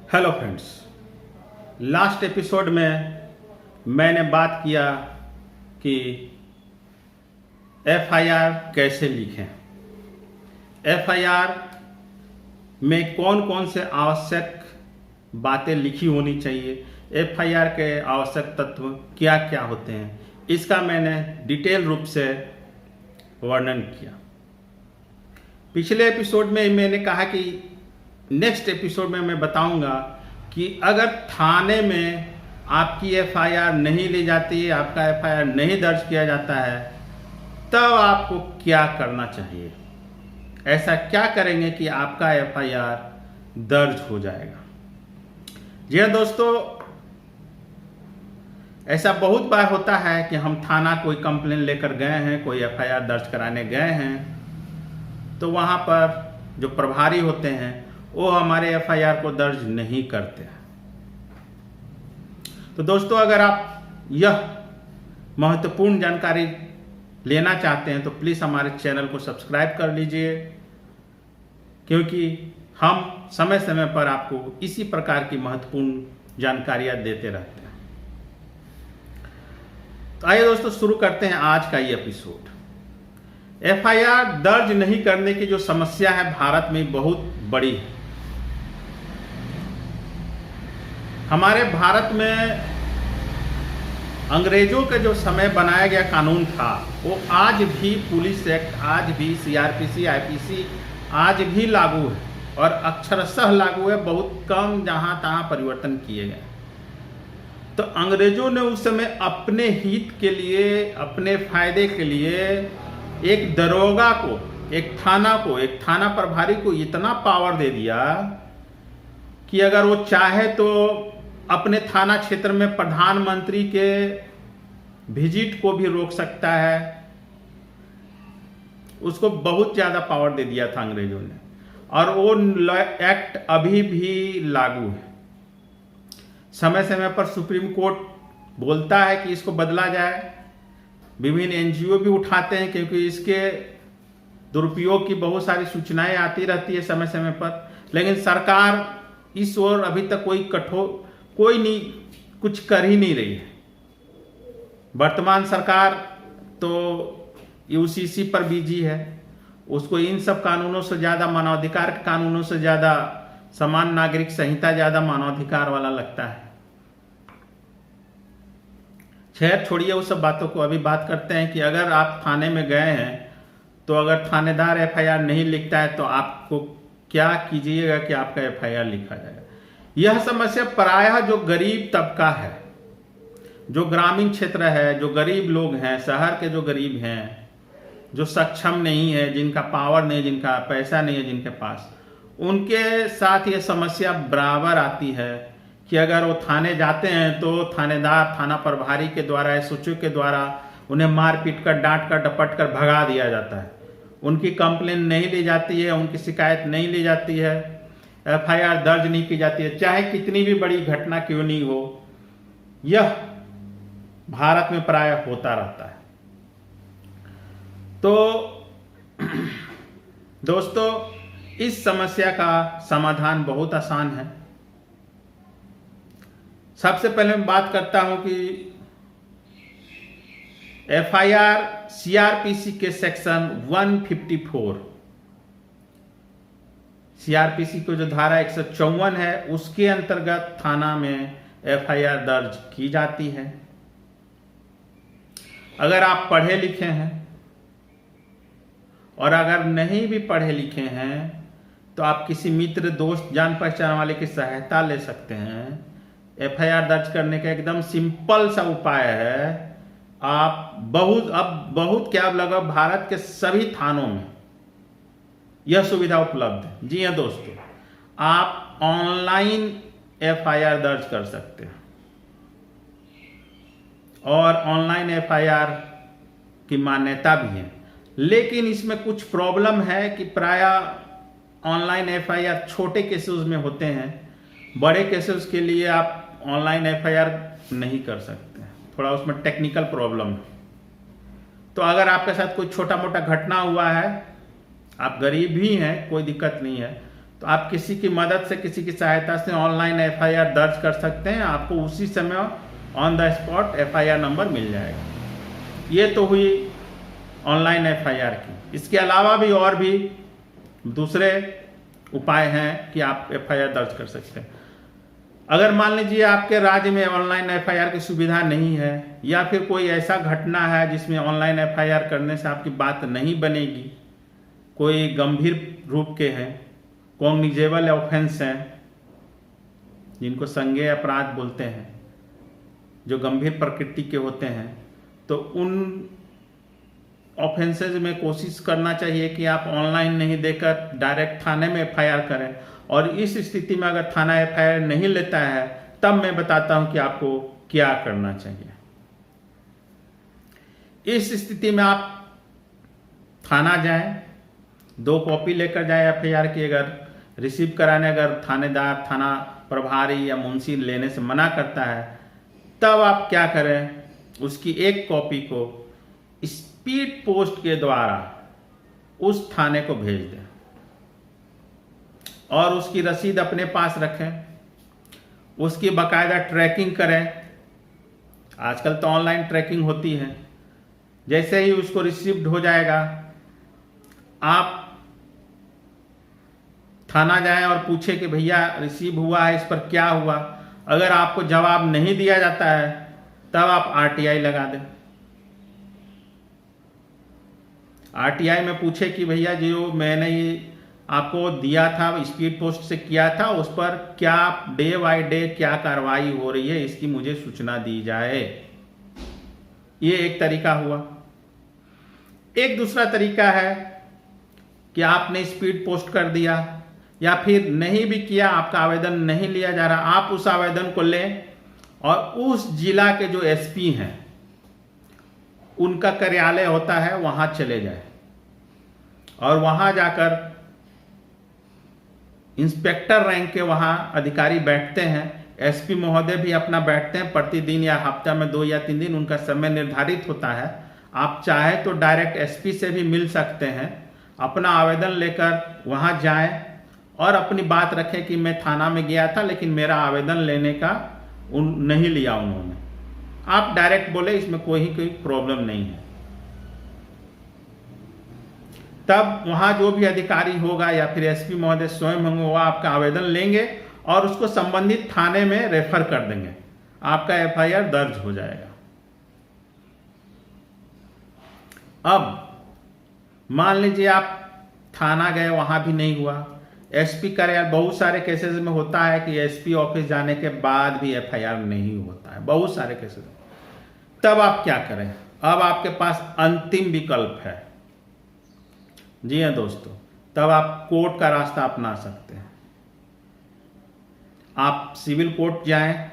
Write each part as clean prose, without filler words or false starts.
Hello friends, last episode में मैंने बात किया कि एफआईआर कैसे लिखें, एफआईआर में कौन कौन से आवश्यक बातें लिखी होनी चाहिए, एफआईआर के आवश्यक तत्व क्या क्या होते हैं, इसका मैंने डिटेल रूप से वर्णन किया। पिछले एपिसोड में मैंने कहा कि नेक्स्ट एपिसोड में मैं बताऊंगा कि अगर थाने में आपकी एफआईआर नहीं ली जाती है, आपका एफआईआर नहीं दर्ज किया जाता है, तब आपको क्या करना चाहिए, ऐसा क्या करेंगे कि आपका एफआईआर दर्ज हो जाएगा। जी हाँ दोस्तों, ऐसा बहुत बार होता है कि हम थाना कोई कंप्लेन लेकर गए हैं, कोई एफआईआर दर्ज कराने गए हैं, तो वहाँ पर जो प्रभारी होते हैं वो हमारे एफआईआर को दर्ज नहीं करते हैं। तो दोस्तों, अगर आप यह महत्वपूर्ण जानकारी लेना चाहते हैं तो प्लीज़ हमारे चैनल को सब्सक्राइब कर लीजिए, क्योंकि हम समय समय पर आपको इसी प्रकार की महत्वपूर्ण जानकारियां देते रहते हैं। तो आइए दोस्तों, शुरू करते हैं आज का ये एपिसोड। एफआईआर दर्ज नहीं करने की जो समस्या है भारत में बहुत बड़ी है। हमारे भारत में अंग्रेजों के जो समय बनाया गया कानून था वो आज भी, पुलिस एक्ट आज भी, सीआरपीसी, आईपीसी आज भी लागू है और अक्षरशः लागू है। बहुत कम जहां तहां परिवर्तन किए गए। तो अंग्रेजों ने उस समय अपने हित के लिए, अपने फायदे के लिए एक दरोगा को, एक थाना प्रभारी को इतना पावर दे दिया कि अगर वो चाहे तो अपने थाना क्षेत्र में प्रधानमंत्री के विजिट को भी रोक सकता है। उसको बहुत ज्यादा पावर दे दिया था अंग्रेजों ने, और वो एक्ट अभी भी लागू है। समय समय पर सुप्रीम कोर्ट बोलता है कि इसको बदला जाए, विभिन्न एनजीओ भी उठाते हैं, क्योंकि इसके दुरुपयोग की बहुत सारी सूचनाएं आती रहती है समय समय पर, लेकिन सरकार इस ओर अभी तक कुछ कर ही नहीं रही है। वर्तमान सरकार तो यूसीसी पर बिजी है, उसको इन सब कानूनों से ज्यादा, मानवाधिकार के कानूनों से ज्यादा समान नागरिक संहिता ज्यादा मानवाधिकार वाला लगता है। खैर छोड़िए उस सब बातों को, अभी बात करते हैं कि अगर आप थाने में गए हैं तो अगर थानेदार एफआईआर नहीं लिखता है तो आपको क्या कीजिएगा कि आपका एफआईआर लिखा जाएगा। यह समस्या प्रायः जो गरीब तबका है, जो ग्रामीण क्षेत्र है, जो गरीब लोग हैं, शहर के जो गरीब हैं, जो सक्षम नहीं है, जिनका पावर नहीं, जिनका पैसा नहीं है जिनके पास, उनके साथ यह समस्या बराबर आती है कि अगर वो थाने जाते हैं तो थानेदार, थाना प्रभारी के द्वारा, एसओची के द्वारा उन्हें मार पीट कर, डांट कर, डपट कर भगा दिया जाता है। उनकी कंप्लेन नहीं ली जाती है, उनकी शिकायत नहीं ली जाती है, एफआईआर दर्ज नहीं की जाती है, चाहे कितनी भी बड़ी घटना क्यों नहीं हो। यह भारत में प्रायः होता रहता है। तो दोस्तों, इस समस्या का समाधान बहुत आसान है। सबसे पहले मैं बात करता हूं कि एफआईआर सीआरपीसी के सेक्शन 154, सीआरपीसी को जो धारा 154 है उसके अंतर्गत थाना में एफआईआर दर्ज की जाती है। अगर आप पढ़े लिखे हैं, और अगर नहीं भी पढ़े लिखे हैं तो आप किसी मित्र, दोस्त, जान पहचान वाले की सहायता ले सकते हैं। एफआईआर दर्ज करने का एकदम सिंपल सा उपाय है। आप लगभग भारत के सभी थानों में यह सुविधा उपलब्ध है। जी हाँ दोस्तों, आप ऑनलाइन एफआईआर दर्ज कर सकते हैं, और ऑनलाइन एफआईआर की मान्यता भी है। लेकिन इसमें कुछ प्रॉब्लम है कि प्रायः ऑनलाइन एफआईआर छोटे केसेस में होते हैं, बड़े केसेस के लिए आप ऑनलाइन एफआईआर नहीं कर सकते, थोड़ा उसमें टेक्निकल प्रॉब्लम है। तो अगर आपके साथ कोई छोटा मोटा घटना हुआ है, आप गरीब भी हैं, कोई दिक्कत नहीं है, तो आप किसी की मदद से, किसी की सहायता से ऑनलाइन एफआईआर दर्ज कर सकते हैं। आपको उसी समय on the spot FIR number मिल जाएगा। ये तो हुई ऑनलाइन एफआईआर की। इसके अलावा भी और भी दूसरे उपाय हैं कि आप एफआईआर दर्ज कर सकते हैं। अगर मान लीजिए आपके राज्य में ऑनलाइन एफआईआर की सुविधा नहीं है, या फिर कोई ऐसा घटना है जिसमें ऑनलाइन एफआईआर करने से आपकी बात नहीं बनेगी, कोई गंभीर रूप के हैं, कॉग्निजेबल ऑफेंस हैं, जिनको संज्ञेय अपराध बोलते हैं, जो गंभीर प्रकृति के होते हैं, तो उन ऑफेंसेज में कोशिश करना चाहिए कि आप ऑनलाइन नहीं देकर डायरेक्ट थाने में एफआईआर करें। और इस स्थिति में अगर थाना एफआईआर नहीं लेता है, तब मैं बताता हूं कि आपको क्या करना चाहिए। इस स्थिति में आप थाना जाएं, 2 कॉपी लेकर जाएं एफआईआर की। अगर रिसीव कराने अगर थानेदार, थाना प्रभारी या मुंशी लेने से मना करता है, तब आप क्या करें, उसकी 1 कॉपी को स्पीड पोस्ट के द्वारा उस थाने को भेज दें और उसकी रसीद अपने पास रखें। उसकी बाकायदा ट्रैकिंग करें। आजकल तो ऑनलाइन ट्रैकिंग होती है। जैसे ही उसको रिसीव्ड हो जाएगा, आप थाना जाएं और पूछें कि भैया रिसीव हुआ है, इस पर क्या हुआ। अगर आपको जवाब नहीं दिया जाता है, तब आप आरटीआई लगा दें। आरटीआई में पूछे कि भैया जो मैंने ये आपको दिया था, स्पीड पोस्ट से किया था, उस पर क्या डे बाय डे क्या कार्रवाई हो रही है, इसकी मुझे सूचना दी जाए। ये एक तरीका हुआ। एक दूसरा तरीका है कि आपने स्पीड पोस्ट कर दिया, या फिर नहीं भी किया, आपका आवेदन नहीं लिया जा रहा, आप उस आवेदन को लें और उस जिला के जो एसपी हैं, उनका कार्यालय होता है, वहां चले जाए और वहां जाकर इंस्पेक्टर रैंक के वहां अधिकारी बैठते हैं, एसपी महोदय भी अपना बैठते हैं। प्रतिदिन या हफ्ता में 2 या 3 दिन उनका समय निर्धारित होता है। आप चाहे तो डायरेक्ट एसपी से भी मिल सकते हैं। अपना आवेदन लेकर वहां जाएं और अपनी बात रखें कि मैं थाना में गया था, लेकिन मेरा आवेदन लेने का नहीं लिया उन्होंने। आप डायरेक्ट बोले, इसमें कोई प्रॉब्लम नहीं है। तब वहां जो भी अधिकारी होगा या फिर एसपी महोदय स्वयं होंगे, वो आपका आवेदन लेंगे और उसको संबंधित थाने में रेफर कर देंगे। आपका एफआईआर दर्ज हो जाएगा। अब मान लीजिए आप थाना गए, वहां भी नहीं हुआ, एसपी कार्यालय, बहुत सारे केसेस में होता है कि एसपी ऑफिस जाने के बाद भी एफआईआर नहीं होता है, बहुत सारे केसेस। तब आप क्या करें? अब आपके पास अंतिम विकल्प है। जी हां दोस्तों, तब आप कोर्ट का रास्ता अपना सकते हैं। आप सिविल कोर्ट जाएं,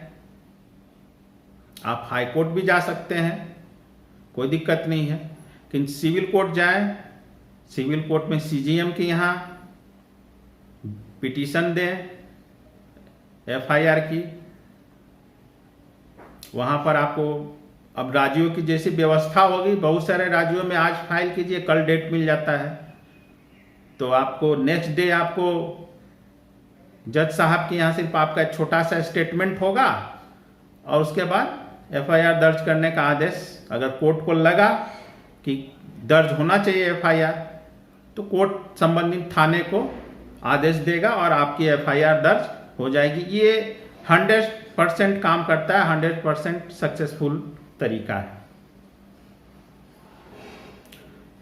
आप हाई कोर्ट भी जा सकते हैं, कोई दिक्कत नहीं है। लेकिन सिविल कोर्ट जाएं, सिविल कोर्ट में सीजीएम के यहां पिटीशन दें एफआईआर की। वहां पर आपको अब राज्यों की जैसी व्यवस्था होगी, बहुत सारे राज्यों में आज फाइल कीजिए, कल डेट मिल जाता है। तो आपको नेक्स्ट डे आपको जज साहब के यहाँ सिर्फ आपका एक छोटा सा स्टेटमेंट होगा और उसके बाद एफआईआर दर्ज करने का आदेश। अगर कोर्ट को लगा कि दर्ज होना चाहिए एफआईआर, तो कोर्ट संबंधित थाने को आदेश देगा और आपकी एफआईआर दर्ज हो जाएगी। ये 100% काम करता है, 100% सक्सेसफुल तरीका है।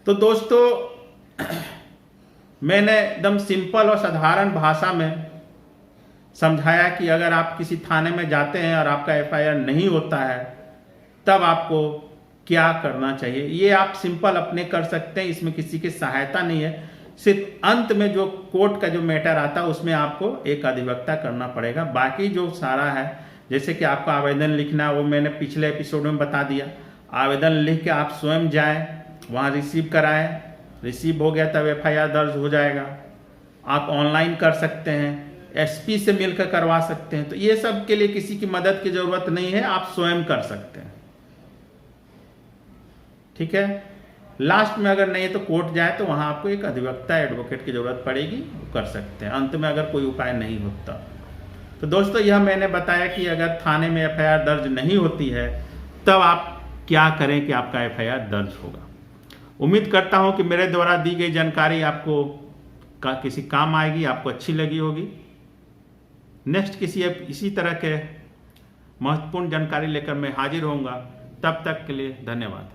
तो दोस्तों, मैंने एकदम सिंपल और साधारण भाषा में समझाया कि अगर आप किसी थाने में जाते हैं और आपका एफआईआर नहीं होता है, तब आपको क्या करना चाहिए। ये आप सिंपल अपने कर सकते हैं, इसमें किसी की सहायता नहीं है। सिर्फ अंत में जो कोर्ट का जो मैटर आता है, उसमें आपको एक अधिवक्ता करना पड़ेगा। बाकी जो सारा है, जैसे कि आपका आवेदन लिखना, वो मैंने पिछले एपिसोड में बता दिया। आवेदन लिख के आप स्वयं जाएं, वहाँ रिसीव कराएं, रिसीव हो गया तब एफआईआर दर्ज हो जाएगा। आप ऑनलाइन कर सकते हैं, एसपी से मिलकर करवा सकते हैं। तो ये सब के लिए किसी की मदद की जरूरत नहीं है, आप स्वयं कर सकते हैं। ठीक है, लास्ट में अगर नहीं तो कोर्ट जाए तो वहाँ आपको एक अधिवक्ता एडवोकेट की ज़रूरत पड़ेगी, वो कर सकते हैं अंत में अगर कोई उपाय नहीं होता। तो दोस्तों यह मैंने बताया कि अगर थाने में एफआईआर दर्ज नहीं होती है तब आप क्या करें कि आपका एफआईआर दर्ज होगा। उम्मीद करता हूं कि मेरे द्वारा दी गई जानकारी आपको किसी काम आएगी, आपको अच्छी लगी होगी। नेक्स्ट किसी इसी तरह के महत्वपूर्ण जानकारी लेकर मैं हाजिर होऊंगा। तब तक के लिए धन्यवाद।